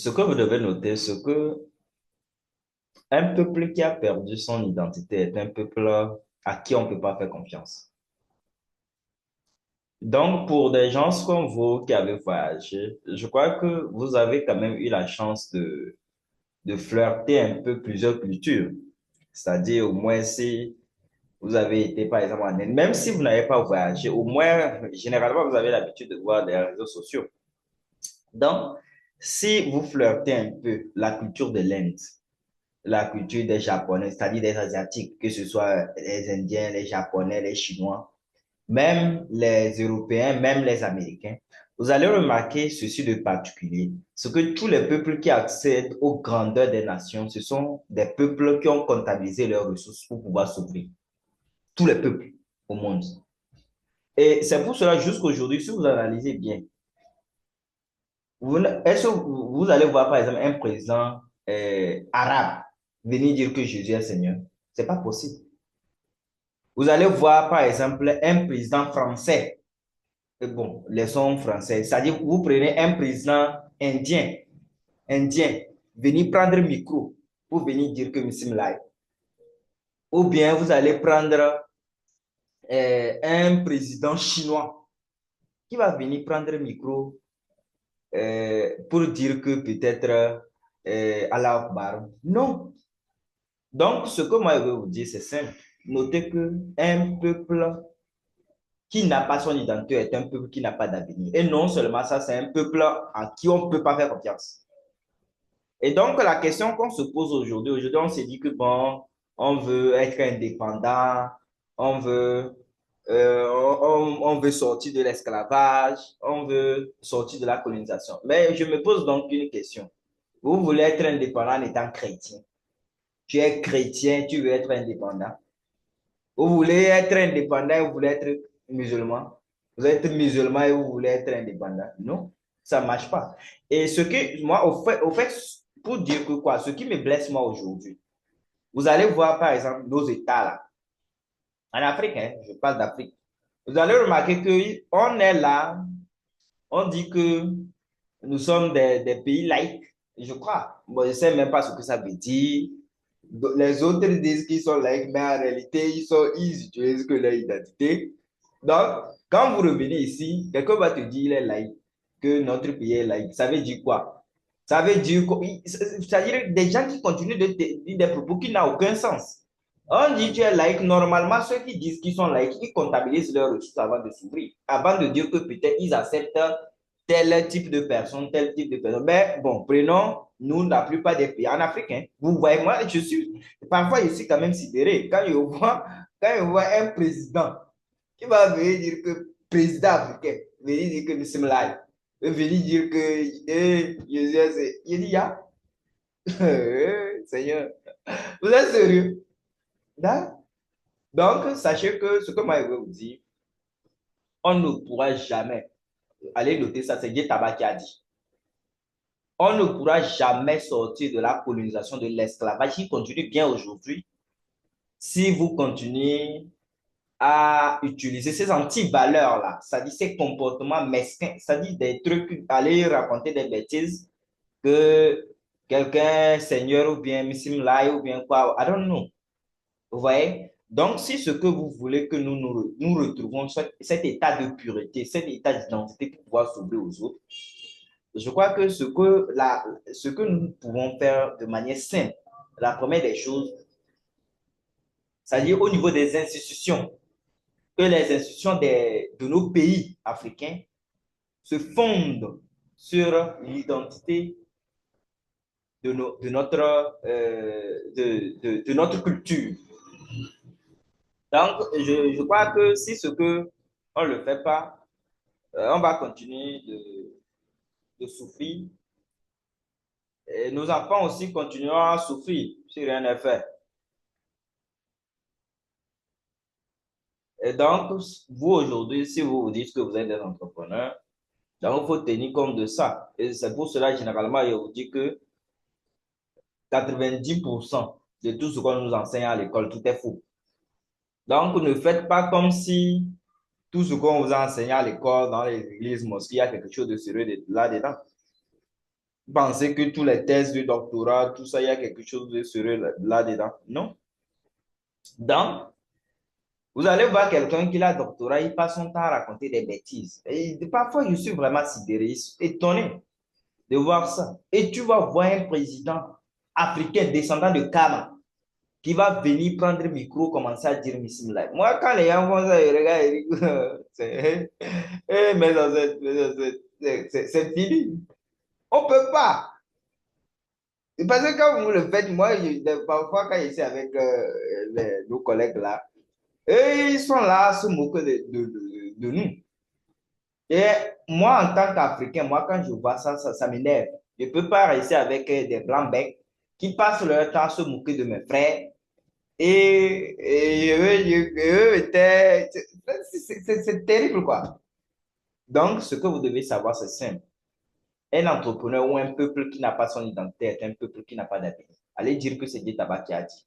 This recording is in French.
Ce que vous devez noter, c'est que un peuple qui a perdu son identité est un peuple à qui on ne peut pas faire confiance. Donc, pour des gens comme vous qui avez voyagé, je crois que vous avez quand même eu la chance de flirter un peu plusieurs cultures. C'est-à-dire, au moins, si vous avez été, par exemple, en Inde, même si vous n'avez pas voyagé, au moins, généralement, vous avez l'habitude de voir des réseaux sociaux. Donc, si vous flirtez un peu la culture de l'Inde, la culture des Japonais, c'est-à-dire des Asiatiques, que ce soit les Indiens, les Japonais, les Chinois, même les Européens, même les Américains, vous allez remarquer ceci de particulier, c'est que tous les peuples qui accèdent aux grandeurs des nations, ce sont des peuples qui ont comptabilisé leurs ressources pour pouvoir s'ouvrir. Tous les peuples au monde. Et c'est pour cela, jusqu'aujourd'hui, si vous analysez bien, est-ce que vous allez voir, par exemple, un président arabe venir dire que Jésus est Seigneur? C'est pas possible. Vous allez voir, par exemple, un président français. Bon, les sons français. C'est-à-dire, vous prenez un président indien, venir prendre le micro pour venir dire que Missim Lai. Ou bien vous allez prendre un président chinois qui va venir prendre le micro pour dire que peut-être Allah Akbar. Non. Donc, ce que moi je veux vous dire, c'est simple. Notez que un peuple qui n'a pas son identité est un peuple qui n'a pas d'avenir. Et non seulement ça, c'est un peuple à qui on ne peut pas faire confiance. Et donc, la question qu'on se pose aujourd'hui, on s'est dit que bon, on veut être indépendant, on veut, on veut sortir de l'esclavage, on veut sortir de la colonisation. Mais je me pose donc une question. Vous voulez être indépendant en étant chrétien. Tu es chrétien, tu veux être indépendant. Vous voulez être indépendant et vous voulez être musulman. Vous êtes musulman et vous voulez être indépendant. Non, ça ne marche pas. Et ce que moi, au fait, pour dire que quoi, ce qui me blesse moi aujourd'hui, vous allez voir par exemple nos États là, en Afrique, hein, je parle d'Afrique. Vous allez remarquer qu'on est là, on dit que nous sommes des pays laïcs, je crois. Bon, je ne sais même pas ce que ça veut dire. Les autres disent qu'ils sont laïcs, mais en réalité, ils utilisent que leur identité. Donc, quand vous revenez ici, quelqu'un va te dire qu'il est laïque, que notre pays est laïque. Ça veut dire quoi? Ça veut dire quoi? C'est-à-dire des gens qui continuent de dire des propos qui n'ont aucun sens. On dit que tu es laïque. Normalement, ceux qui disent qu'ils sont laïcs, ils comptabilisent leurs ressources avant de s'ouvrir, avant de dire que peut-être ils acceptent tel type de personne, tel type de personne. Mais bon, prenons, nous, la plupart des pays en Afrique, hein, vous voyez, moi, parfois, je suis quand même sidéré quand je vois un président qui va venir dire que président africain, venir dire que nous sommes là, venir dire que je dis, ya, Seigneur, vous êtes sérieux? Là? Donc, sachez que ce que moi, je veux vous dire, on ne pourra jamais, allez noter ça, c'est Guy Tabac qui a dit. On ne pourra jamais sortir de la colonisation de l'esclavage qui continue bien aujourd'hui si vous continuez à utiliser ces antivaleurs-là, c'est-à-dire ces comportements mesquins, c'est-à-dire des trucs, aller raconter des bêtises que quelqu'un, Seigneur ou bien Missim Lai ou bien quoi, I don't know. Vous voyez? Donc, si ce que vous voulez que nous retrouvons cet état de pureté, cet état d'identité pour pouvoir s'ouvrir aux autres, je crois que ce que nous pouvons faire de manière simple, la première des choses, c'est-à-dire au niveau des institutions, que les institutions de nos pays africains se fondent sur l'identité de notre culture. Donc, je crois que si ce que on ne le fait pas, on va continuer de souffrir. Et nos enfants aussi continueront à souffrir si rien n'est fait. Et donc, vous aujourd'hui, si vous vous dites que vous êtes des entrepreneurs, donc il faut tenir compte de ça. Et c'est pour cela, généralement, je vous dis que 90% de tout ce qu'on nous enseigne à l'école, tout est faux. Donc, ne faites pas comme si tout ce qu'on vous a enseigné à l'école, dans les églises, mosquées, il y a quelque chose de sérieux là-dedans. Pensez que tous les thèses de doctorat, tout ça, il y a quelque chose de sérieux là-dedans. Non. Donc, vous allez voir quelqu'un qui a un doctorat, il passe son temps à raconter des bêtises. Et parfois, je suis vraiment sidéré, étonné de voir ça. Et tu vas voir un président africain descendant de Kama qui va venir prendre le micro, commencer à dire Bismillah. Moi, quand les gens font ça, ils regardent et disent, mes ancêtres, c'est fini. On ne peut pas. Parce que quand vous le faites, moi, parfois, quand je suis avec nos collègues là, et ils sont là à se moquer de nous. Et moi, en tant qu'Africain, moi, quand je vois ça, ça m'énerve. Je ne peux pas rester avec des blancs-becs qui passent leur temps à se moquer de mes frères. C'est terrible, quoi. Donc, ce que vous devez savoir, c'est simple. Un entrepreneur ou un peuple qui n'a pas son identité est un peuple qui n'a pas d'avenir. Allez dire que c'est Dieu Taba qui a dit.